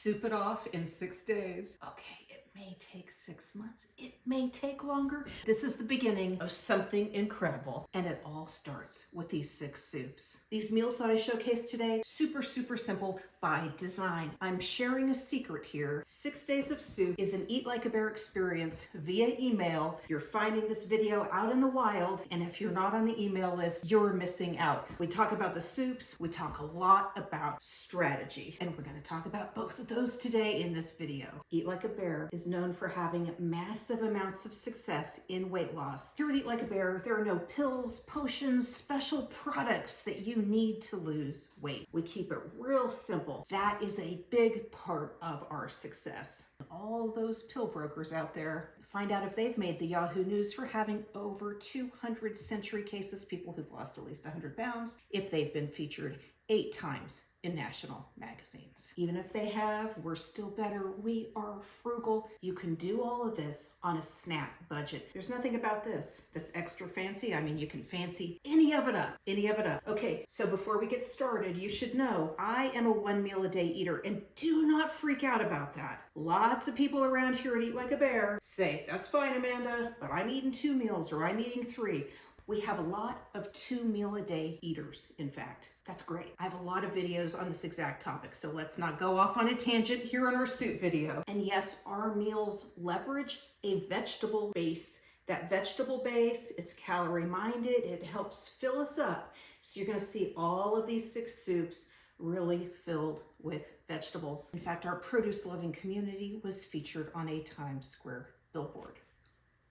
Soup it off in 6 days. Okay, it may take 6 months. It may take longer. This is the beginning of something incredible. And it all starts with these 6 soups. These meals that I showcase today, super simple by design. I'm sharing a secret here. 6 days of soup is an Eat Like a Bear experience via email. You're finding this video out in the wild, and if you're not on the email list, you're missing out. We talk about the soups, we talk a lot about strategy, and we're going to talk about both of those today in this video. Eat Like a Bear is known for having massive amounts of success in weight loss. Here at Eat Like a Bear, there are no pills, potions, special products that you need to lose weight. We keep it real simple. That is a big part of our success. All those pill brokers out there, find out if they've made the Yahoo News for having over 200 century cases, people who've lost at least 100 pounds, if they've been featured 8 times in national magazines. Even if they have, we're still better. We are frugal. You can do all of this on a snap budget. There's nothing about this that's extra fancy. I mean, you can fancy any of it up. Okay, so before we get started, you should know I am a 1 meal a day eater, and do not freak out about that. Lots of people around here at Eat Like a Bear say, that's fine, Amanda, but I'm eating 2 meals or I'm eating 3. We have a lot of 2 meal a day eaters, in fact. That's great. I have a lot of videos on this exact topic, so let's not go off on a tangent here in our soup video. And yes, our meals leverage a vegetable base. That vegetable base, it's calorie minded, it helps fill us up. So you're gonna see all of these 6 soups really filled with vegetables. In fact, our produce loving community was featured on a Times Square billboard.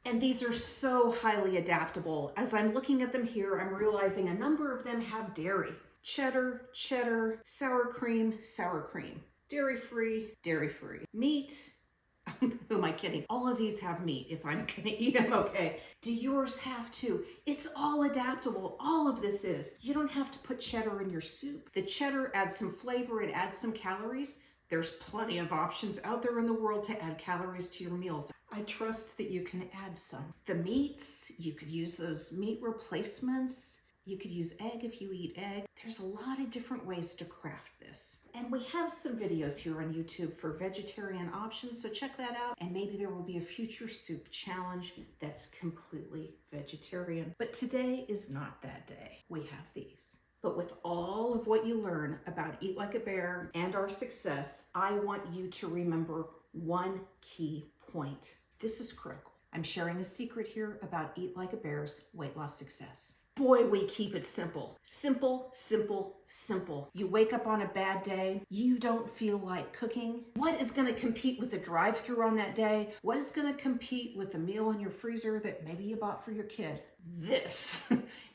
And these are so highly adaptable. As I'm looking at them here, I'm realizing a number of them have dairy. Cheddar, sour cream, dairy-free. Meat, who am I kidding? All of these have meat if I'm gonna eat them, okay. Do yours have to? It's all adaptable, all of this is. You don't have to put cheddar in your soup. The cheddar adds some flavor, it adds some calories. There's plenty of options out there in the world to add calories to your meals. I trust that you can add some. The meats, you could use those meat replacements. You could use egg if you eat egg. There's a lot of different ways to craft this. And we have some videos here on YouTube for vegetarian options, so check that out. And maybe there will be a future soup challenge that's completely vegetarian. But today is not that day. We have these. But with all of what you learn about Eat Like a Bear and our success, I want you to remember one key point. This is critical. I'm sharing a secret here about Eat Like a Bear's weight loss success. Boy, we keep it simple. Simple. You wake up on a bad day, you don't feel like cooking. What is gonna compete with a drive-thru on that day? What is gonna compete with a meal in your freezer that maybe you bought for your kid? This.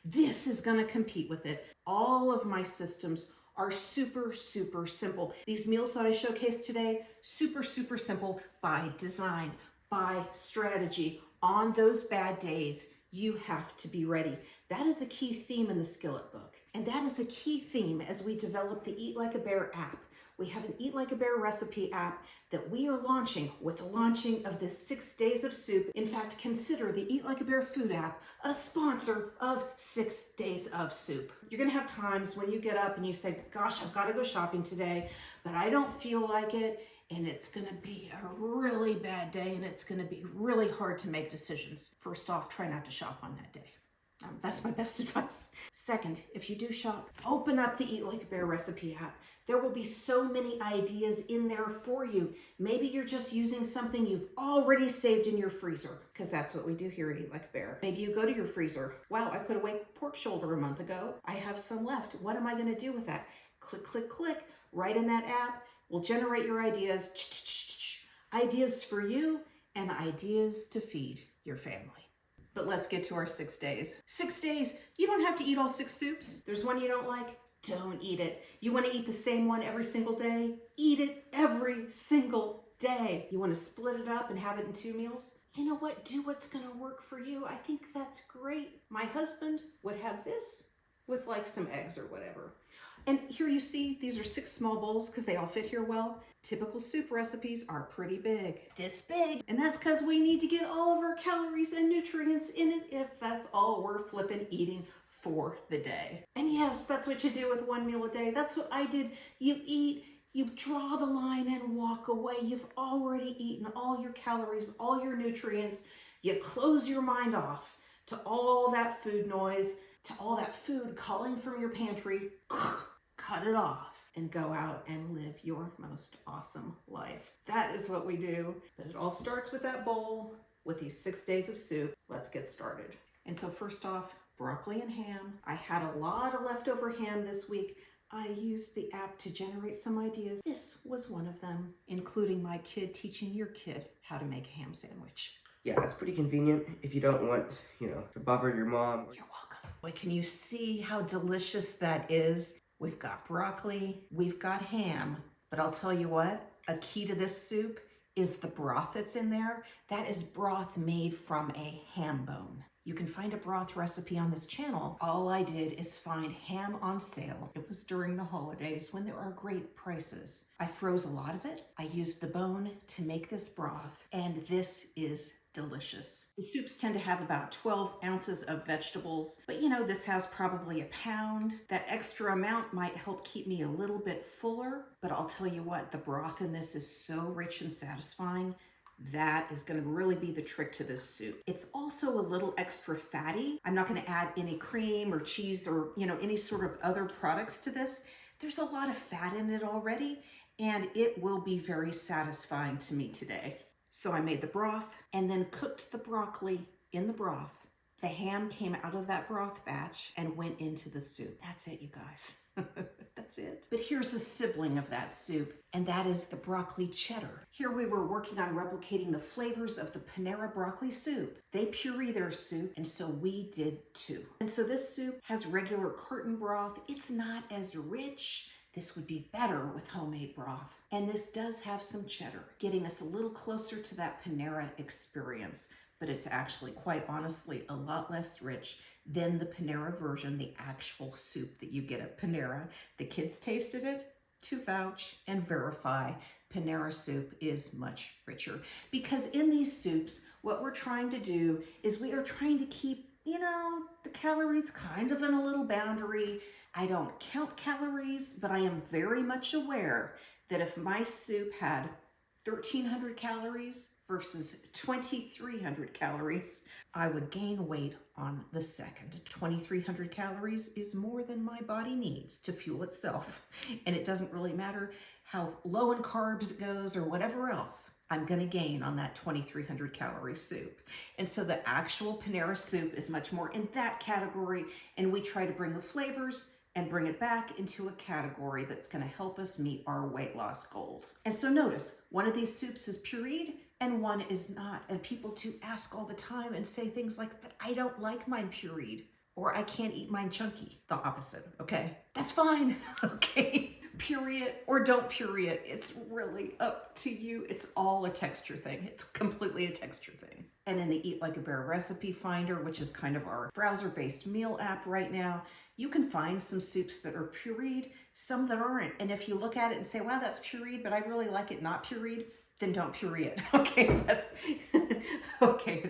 This is gonna compete with it. All of my systems are super simple. These meals that I showcase today, super simple by design, by strategy. On those bad days, you have to be ready. That is a key theme in the Skillet book. And that is a key theme as we develop the Eat Like a Bear app. We have an Eat Like a Bear recipe app that we are launching with the launching of this 6 days of soup. In fact, consider the Eat Like a Bear food app a sponsor of 6 days of soup. You're gonna have times when you get up and you say, gosh, I've gotta go shopping today, but I don't feel like it. And it's gonna be a really bad day and it's gonna be really hard to make decisions. First off, try not to shop on that day. That's my best advice. Second, if you do shop, open up the Eat Like a Bear recipe app. There will be so many ideas in there for you. Maybe you're just using something you've already saved in your freezer, because that's what we do here at Eat Like a Bear. Maybe you go to your freezer. Wow, I put away pork shoulder a month ago. I have some left. What am I gonna do with that? Click, right in that app. Will generate your ideas. Ideas for you and ideas to feed your family. But let's get to our 6 days. 6 days, you don't have to eat all 6 soups. There's one you don't like, don't eat it. You wanna eat the same one every single day? Eat it every single day. You wanna split it up and have it in 2 meals? You know what, do what's gonna work for you. I think that's great. My husband would have this with like some eggs or whatever. And here you see, these are 6 small bowls because they all fit here well. Typical soup recipes are pretty big, this big. And that's because we need to get all of our calories and nutrients in it if that's all we're flipping eating for the day. And yes, that's what you do with 1 meal a day. That's what I did. You eat, you draw the line and walk walk away, you've already eaten all your calories, all your nutrients. You close your mind off to all that food noise, to all that food calling from your pantry. Cut it off and go out and live your most awesome life. That is what we do. But it all starts with that bowl, with these 6 days of soup. Let's get started. And so first off, broccoli and ham. I had a lot of leftover ham this week. I used the app to generate some ideas. This was one of them, including my kid teaching your kid how to make a ham sandwich. Yeah, it's pretty convenient if you don't want, to bother your mom. You're welcome. Boy, can you see how delicious that is? We've got broccoli, we've got ham, but I'll tell you what, a key to this soup is the broth that's in there. That is broth made from a ham bone. You can find a broth recipe on this channel. All I did is find ham on sale. It was during the holidays when there are great prices. I froze a lot of it. I used the bone to make this broth, and this is delicious. The soups tend to have about 12 ounces of vegetables, but this has probably a pound. That extra amount might help keep me a little bit fuller, but I'll tell you what, the broth in this is so rich and satisfying. That is going to really be the trick to this soup. It's also a little extra fatty. I'm not going to add any cream or cheese or, any sort of other products to this. There's a lot of fat in it already, and it will be very satisfying to me today. So I made the broth and then cooked the broccoli in the broth. The ham came out of that broth batch and went into the soup. That's it, you guys. That's it. But here's a sibling of that soup, and that is the broccoli cheddar. Here we were working on replicating the flavors of the Panera broccoli soup. They puree their soup, and so we did too. And so this soup has regular carton broth. It's not as rich. This would be better with homemade broth. And this does have some cheddar, getting us a little closer to that Panera experience. But it's actually, quite honestly, a lot less rich than the Panera version, the actual soup that you get at Panera. The kids tasted it to vouch and verify. Panera soup is much richer. Because in these soups, what we're trying to do is we are trying to keep, the calories kind of in a little boundary. I don't count calories, but I am very much aware that if my soup had 1,300 calories versus 2,300 calories, I would gain weight on the second. 2,300 calories is more than my body needs to fuel itself. And it doesn't really matter how low in carbs it goes or whatever else, I'm gonna gain on that 2,300 calorie soup. And so the actual Panera soup is much more in that category, and we try to bring the flavors and bring it back into a category that's going to help us meet our weight loss goals. And so notice, one of these soups is pureed and one is not. And people do ask all the time and say things like, but I don't like mine pureed, or I can't eat mine chunky. The opposite, okay? That's fine, okay? Puree it or don't puree it. It's really up to you. It's all a texture thing. It's completely a texture thing. And in the Eat Like a Bear recipe finder, which is kind of our browser-based meal app right now, you can find some soups that are pureed, some that aren't. And if you look at it and say, wow, that's pureed, but I really like it not pureed, then don't puree it. Okay, that's okay.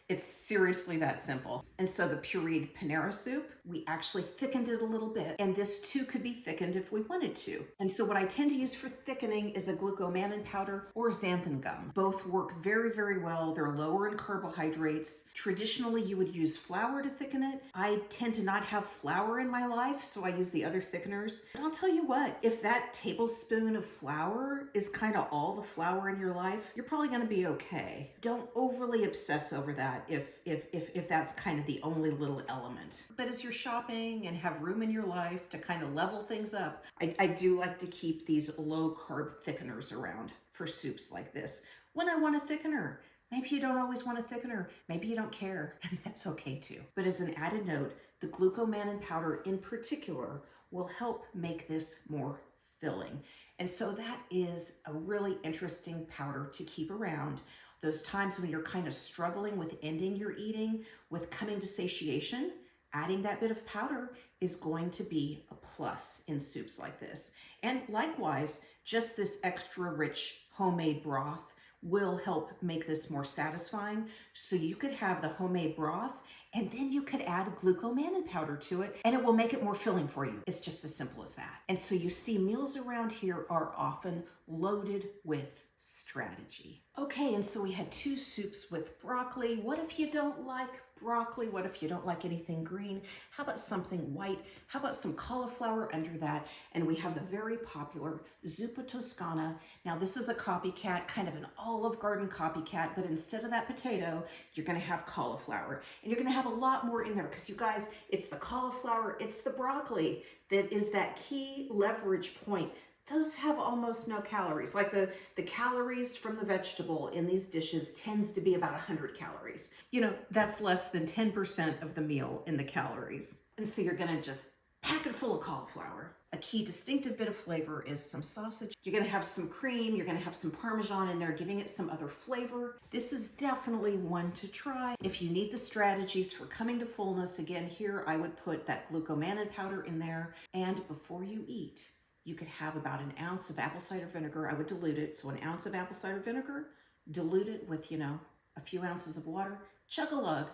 It's seriously that simple. And so the pureed Panera soup, we actually thickened it a little bit. And this too could be thickened if we wanted to. And so what I tend to use for thickening is a glucomannan powder or xanthan gum. Both work very, very well. They're lower in carbohydrates. Traditionally, you would use flour to thicken it. I tend to not have flour in my life, so I use the other thickeners. But I'll tell you what, if that tablespoon of flour is kind of all the flour in your life, you're probably gonna be okay. Don't overly obsess over that if that's kind of the only little element. But as you're shopping and have room in your life to kind of level things up, I do like to keep these low carb thickeners around for soups like this. When I want a thickener, maybe you don't always want a thickener, maybe you don't care, and that's okay too. But as an added note, the glucomannan powder in particular will help make this more filling. And so that is a really interesting powder to keep around. Those times when you're kind of struggling with ending your eating, with coming to satiation, adding that bit of powder is going to be a plus in soups like this. And likewise, just this extra rich homemade broth will help make this more satisfying. So you could have the homemade broth And then you could add glucomannan powder to it and it will make it more filling for you. It's just as simple as that. And so you see meals around here are often loaded with strategy. Okay, and so we had 2 soups with broccoli. What if you don't like broccoli? What if you don't like anything green? How about something white? How about some cauliflower under that? And we have the very popular Zupa Toscana. Now this is a copycat, kind of an Olive Garden copycat, but instead of that potato, you're gonna have cauliflower. And you're gonna have a lot more in there because you guys, it's the cauliflower, it's the broccoli that is that key leverage point. Those have almost no calories. Like the calories from the vegetable in these dishes tends to be about 100 calories. You know, that's less than 10% of the meal in the calories. And so you're gonna just pack it full of cauliflower. A key distinctive bit of flavor is some sausage. You're gonna have some cream, you're gonna have some Parmesan in there, giving it some other flavor. This is definitely one to try. If you need the strategies for coming to fullness, again, here I would put that glucomannan powder in there. And before you eat, you could have about an ounce of apple cider vinegar. I would dilute it. So an ounce of apple cider vinegar, dilute it with, you know, a few ounces of water, chug a lug,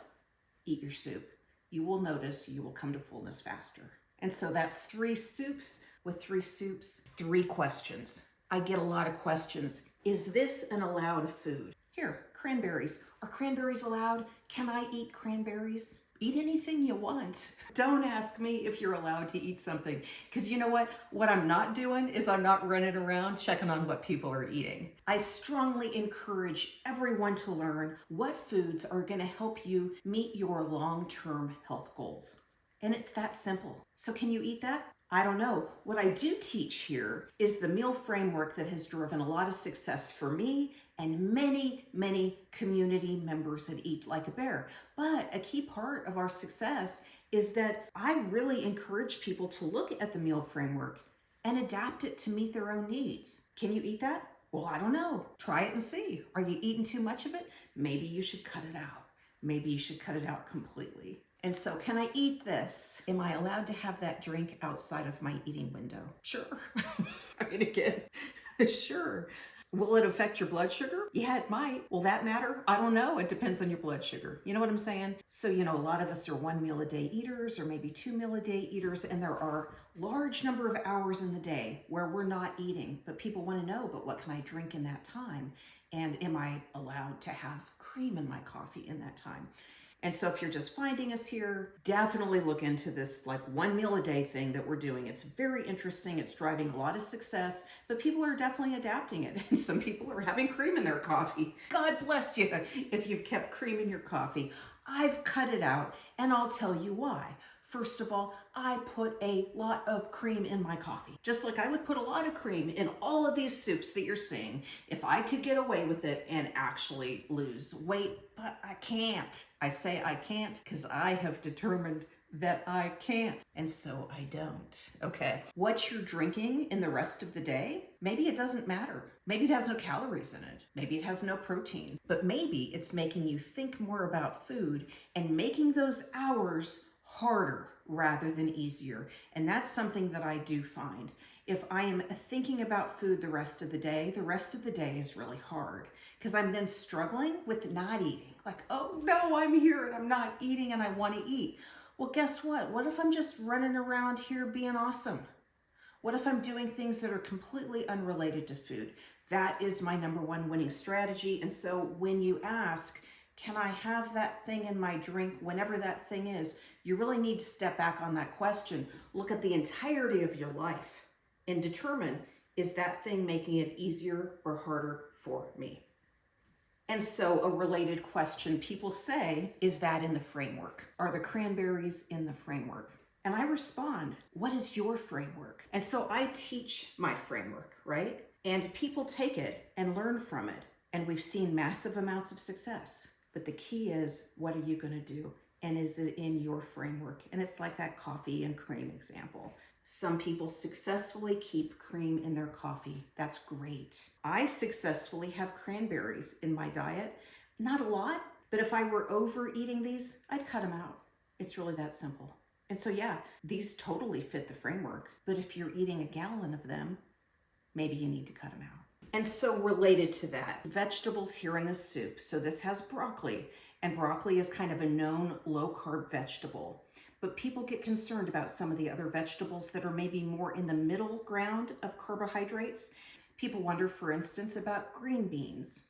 eat your soup. You will notice you will come to fullness faster. And so that's 3 soups with 3 soups, 3 questions. I get a lot of questions. Is this an allowed food? Here, cranberries. Are cranberries allowed? Can I eat cranberries? Eat anything you want. Don't ask me if you're allowed to eat something. Because you know what? What I'm not doing is I'm not running around checking on what people are eating. I strongly encourage everyone to learn what foods are going to help you meet your long-term health goals. And it's that simple. So can you eat that? I don't know. What I do teach here is the meal framework that has driven a lot of success for me and many, many community members that eat like a bear. But a key part of our success is that I really encourage people to look at the meal framework and adapt it to meet their own needs. Can you eat that? Well, I don't know. Try it and see. Are you eating too much of it? Maybe you should cut it out. Maybe you should cut it out completely. And so, can I eat this? Am I allowed to have that drink outside of my eating window? Sure. I mean, again, sure. Will it affect your blood sugar? Yeah, it might. Will that matter? I don't know. It depends on your blood sugar. You know what I'm saying? So, you know, a lot of us are 1 meal a day eaters or maybe 2 meal a day eaters, and there are large number of hours in the day where we're not eating, but people want to know, but what can I drink in that time? And am I allowed to have cream in my coffee in that time? And so if you're just finding us here, definitely look into this like 1 meal a day thing that we're doing. It's very interesting. It's driving a lot of success, but people are definitely adapting it. And some people are having cream in their coffee. God bless you if you've kept cream in your coffee. I've cut it out, and I'll tell you why. First of all, I put a lot of cream in my coffee. Just like I would put a lot of cream in all of these soups that you're seeing if I could get away with it and actually lose weight, but I can't. I say I can't because I have determined that I can't, and so I don't. Okay, what you're drinking in the rest of the day, maybe it doesn't matter. Maybe it has no calories in it. Maybe it has no protein, but maybe it's making you think more about food and making those hours harder rather than easier. And that's something that I do find. If I am thinking about food the rest of the day is really hard because I'm then struggling with not eating. Like, oh no, I'm here and I'm not eating and I want to eat. Well, guess what? What if I'm just running around here being awesome? What if I'm doing things that are completely unrelated to food? That is my number 1 winning strategy. And so when you ask, can I have that thing in my drink whenever that thing is? You really need to step back on that question. Look at the entirety of your life and determine, is that thing making it easier or harder for me? And so a related question people say, is that in the framework? Are the cranberries in the framework? And I respond, what is your framework? And so I teach my framework, right? And people take it and learn from it. And we've seen massive amounts of success. But the key is, what are you going to do? And is it in your framework? And it's like that coffee and cream example. Some people successfully keep cream in their coffee. That's great. I successfully have cranberries in my diet. Not a lot, but if I were overeating these, I'd cut them out. It's really that simple. And so yeah, these totally fit the framework. But if you're eating a gallon of them, maybe you need to cut them out. And so related to that, vegetables here in this soup. So this has broccoli And broccoli is kind of a known low-carb vegetable. But people get concerned about some of the other vegetables that are maybe more in the middle ground of carbohydrates. People wonder, for instance, about green beans.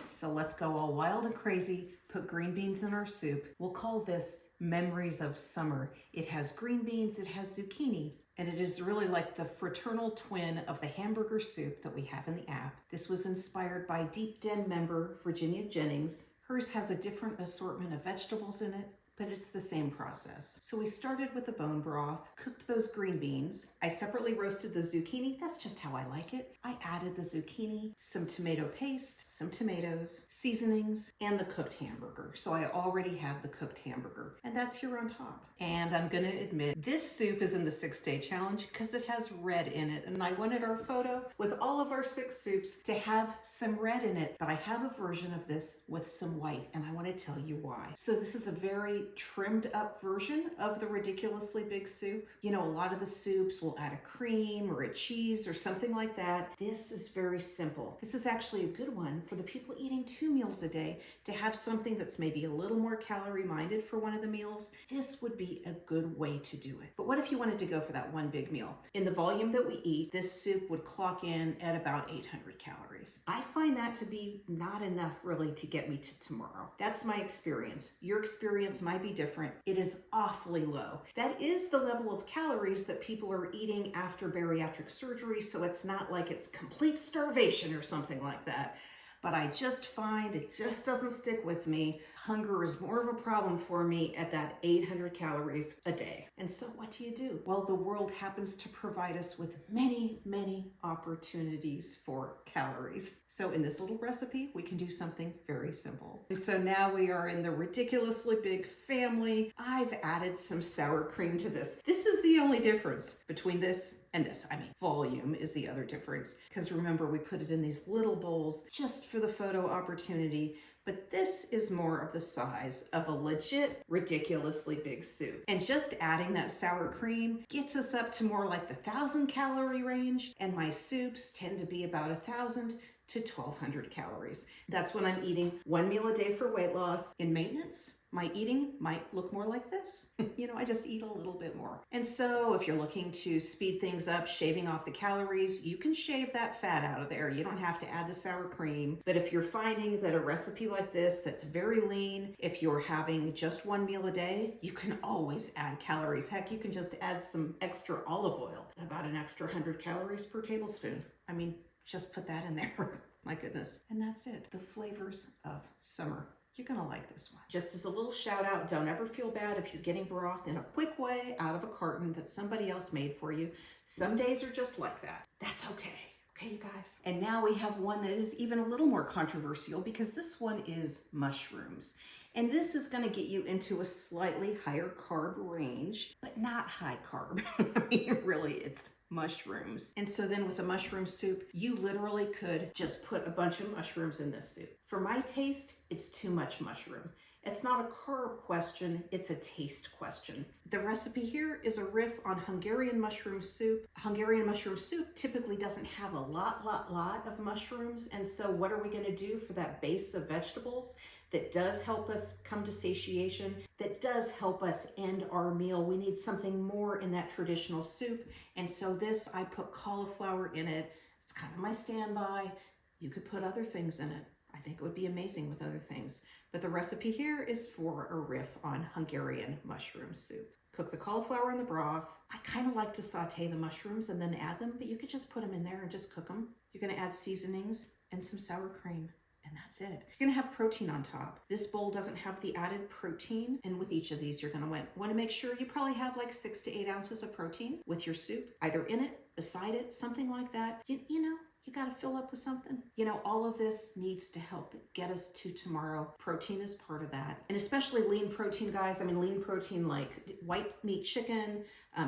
So let's go all wild and crazy, put green beans in our soup. We'll call this Memories of Summer. It has green beans, it has zucchini, and it is really like the fraternal twin of the hamburger soup that we have in the app. This was inspired by Deep Den member Virginia Jennings. Hers has a different assortment of vegetables in it, but it's the same process. So we started with the bone broth, cooked those green beans. I separately roasted the zucchini. That's just how I like it. I added the zucchini, some tomato paste, some tomatoes, seasonings, and the cooked hamburger. So I already had the cooked hamburger, and that's here on top. And I'm gonna admit, this soup is in the 6-day challenge because it has red in it. And I wanted our photo with all of our 6 soups to have some red in it, but I have a version of this with some white, and I wanna tell you why. So this is a very trimmed up version of the ridiculously big soup. You know, a lot of the soups will add a cream or a cheese or something like that. This is very simple. This is actually a good one for the people eating 2 meals a day to have something that's maybe a little more calorie minded for one of the meals. This would be a good way to do it. But what if you wanted to go for that one big meal? In the volume that we eat, this soup would clock in at about 800 calories. I find that to be not enough really to get me to tomorrow. That's my experience. Your experience might be different. It is awfully low. That is the level of calories that people are eating after bariatric surgery, so it's not like it's complete starvation or something like that. But I just find it just doesn't stick with me. Hunger is more of a problem for me at that 800 calories a day. And so what do? Well, the world happens to provide us with many, many opportunities for calories. So in this little recipe, we can do something very simple. And so now we are in the ridiculously big family. I've added some sour cream to this. This is the only difference between this and this. I mean, volume is the other difference. Because remember, we put it in these little bowls just for the photo opportunity. But this is more of the size of a legit, ridiculously big soup. And just adding that sour cream gets us up to more like the 1,000 calorie range. And my soups tend to be about 1,000 to 1,200 calories. That's when I'm eating 1 meal a day for weight loss. In maintenance, my eating might look more like this. You know, I just eat a little bit more. And so if you're looking to speed things up, shaving off the calories, you can shave that fat out of there. You don't have to add the sour cream. But if you're finding that a recipe like this that's very lean, if you're having just 1 meal a day, you can always add calories. Heck, you can just add some extra olive oil, about an extra 100 calories per tablespoon. I mean, just put that in there. My goodness. And that's it. The flavors of summer. You're gonna like this one. Just as a little shout out, don't ever feel bad if you're getting broth in a quick way out of a carton that somebody else made for you. Some days are just like that. That's okay. Okay, you guys. And now we have one that is even a little more controversial because this one is mushrooms. And this is gonna get you into a slightly higher carb range, but not high carb. I mean, really, it's mushrooms. And so then with a mushroom soup, you literally could just put a bunch of mushrooms in this soup. For my taste, it's too much mushroom. It's not a carb question, it's a taste question. The recipe here is a riff on Hungarian mushroom soup. Hungarian mushroom soup typically doesn't have a lot of mushrooms. And so what are we gonna do for that base of vegetables that does help us come to satiation, that does help us end our meal? We need something more in that traditional soup. And so this, I put cauliflower in it. It's kind of my standby. You could put other things in it. I think it would be amazing with other things. But the recipe here is for a riff on Hungarian mushroom soup. Cook the cauliflower in the broth. I kind of like to saute the mushrooms and then add them, but you could just put them in there and just cook them. You're gonna add seasonings and some sour cream. And that's it. You're gonna have protein on top. This bowl doesn't have the added protein. And with each of these, you're gonna want to make sure you probably have like 6 to 8 ounces of protein with your soup, either in it, beside it, something like that. You know, you gotta fill up with something. You know, all of this needs to help get us to tomorrow. Protein is part of that. And especially lean protein, guys. I mean, lean protein like white meat chicken,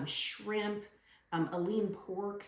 shrimp, a lean pork.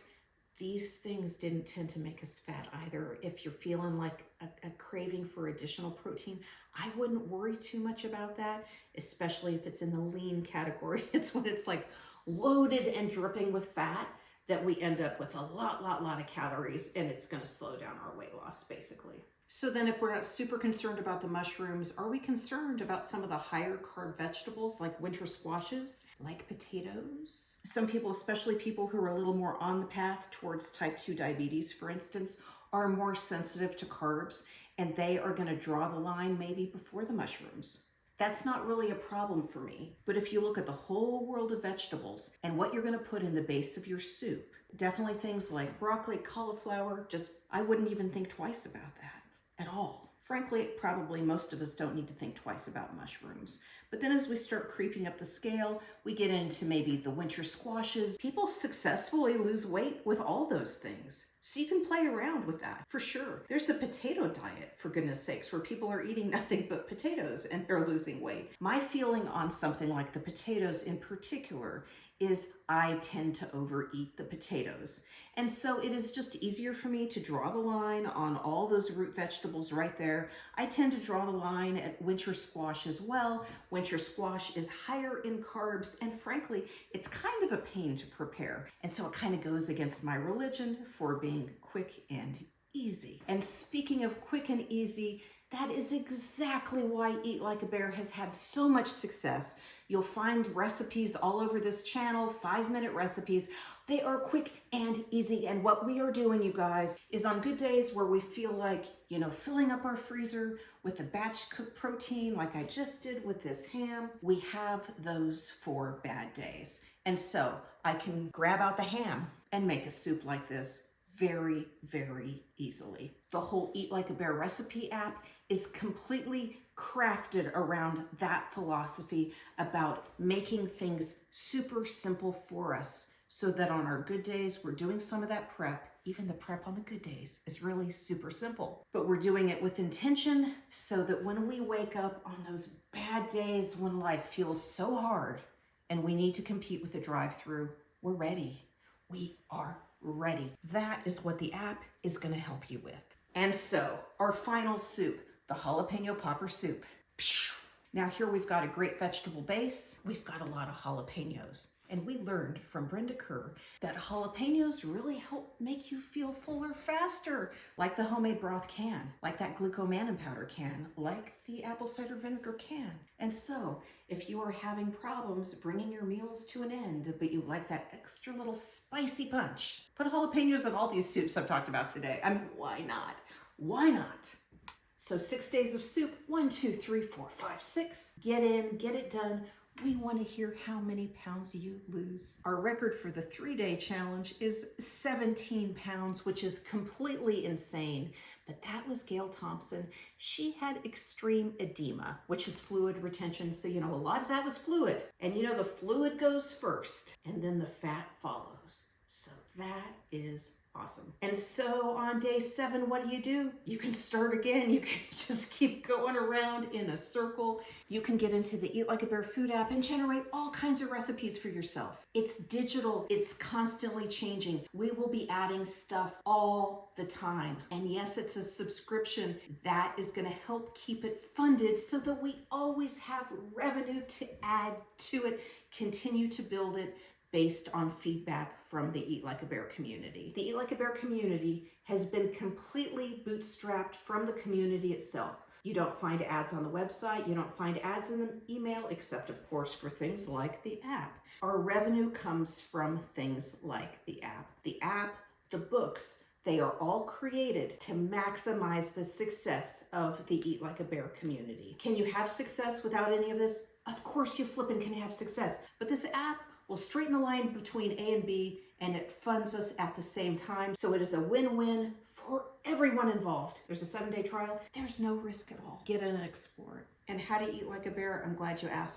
These things didn't tend to make us fat either. If you're feeling like a craving for additional protein, I wouldn't worry too much about that, especially if it's in the lean category. It's when it's like loaded and dripping with fat. that we end up with a lot of calories, and it's going to slow down our weight loss basically. So then if we're not super concerned about the mushrooms, are we concerned about some of the higher carb vegetables like winter squashes, like potatoes? Some people, especially people who are a little more on the path towards type 2 diabetes, for instance, are more sensitive to carbs, and they are going to draw the line maybe before the mushrooms. That's not really a problem for me. But if you look at the whole world of vegetables and what you're going to put in the base of your soup, definitely things like broccoli, cauliflower, I wouldn't even think twice about that at all. Frankly, probably most of us don't need to think twice about mushrooms. But then as we start creeping up the scale, we get into maybe the winter squashes. People successfully lose weight with all those things. So you can play around with that, for sure. There's the potato diet, for goodness sakes, where people are eating nothing but potatoes and they're losing weight. My feeling on something like the potatoes in particular is I tend to overeat the potatoes. And so it is just easier for me to draw the line on all those root vegetables right there. I tend to draw the line at winter squash as well. Winter squash is higher in carbs, and frankly, it's kind of a pain to prepare. And so it kind of goes against my religion for being quick and easy. And speaking of quick and easy, that is exactly why Eat Like a Bear has had so much success. You'll find recipes all over this channel, 5-minute recipes. They are quick and easy. And what we are doing, you guys, is on good days where we feel like, filling up our freezer with a batch cooked protein like I just did with this ham, we have those for bad days. And so I can grab out the ham and make a soup like this very, very easily. The whole Eat Like a Bear recipe app is completely crafted around that philosophy about making things super simple for us so that on our good days, we're doing some of that prep. Even the prep on the good days is really super simple, but we're doing it with intention so that when we wake up on those bad days when life feels so hard and we need to compete with the drive-through, we're ready. We are ready. That is what the app is going to help you with. And so our final soup, the jalapeno popper soup. Now here we've got a great vegetable base. We've got a lot of jalapenos. And we learned from Brenda Kerr that jalapenos really help make you feel fuller faster, like the homemade broth can, like that glucomannan powder can, like the apple cider vinegar can. And so if you are having problems bringing your meals to an end, but you like that extra little spicy punch, put jalapenos in all these soups I've talked about today. Why not? Why not? So 6 days of soup, 1, 2, 3, 4, 5, 6. Get in, get it done. We want to hear how many pounds you lose. Our record for the 3-day challenge is 17 pounds, which is completely insane. But that was Gail Thompson. She had extreme edema, which is fluid retention. So, a lot of that was fluid. And the fluid goes first and then the fat follows. So that is awesome. And so on day 7, what do? You can start again. You can just keep going around in a circle. You can get into the Eat Like a Bear food app and generate all kinds of recipes for yourself. It's digital. It's constantly changing. We will be adding stuff all the time. And yes, it's a subscription. That is going to help keep it funded so that we always have revenue to add to it, continue to build it, based on feedback from the Eat Like a Bear community. The Eat Like a Bear community has been completely bootstrapped from the community itself. You don't find ads on the website, you don't find ads in the email, except of course for things like the app. Our revenue comes from things like the app, the books. They are all created to maximize the success of the Eat Like a Bear community. Can you have success without any of this? Of course you flippin' can have success, but this app will straighten the line between A and B, and it funds us at the same time. So it is a win-win for everyone involved. There's a 7-day trial. There's no risk at all. Get in and explore it. And how to eat like a bear, I'm glad you asked.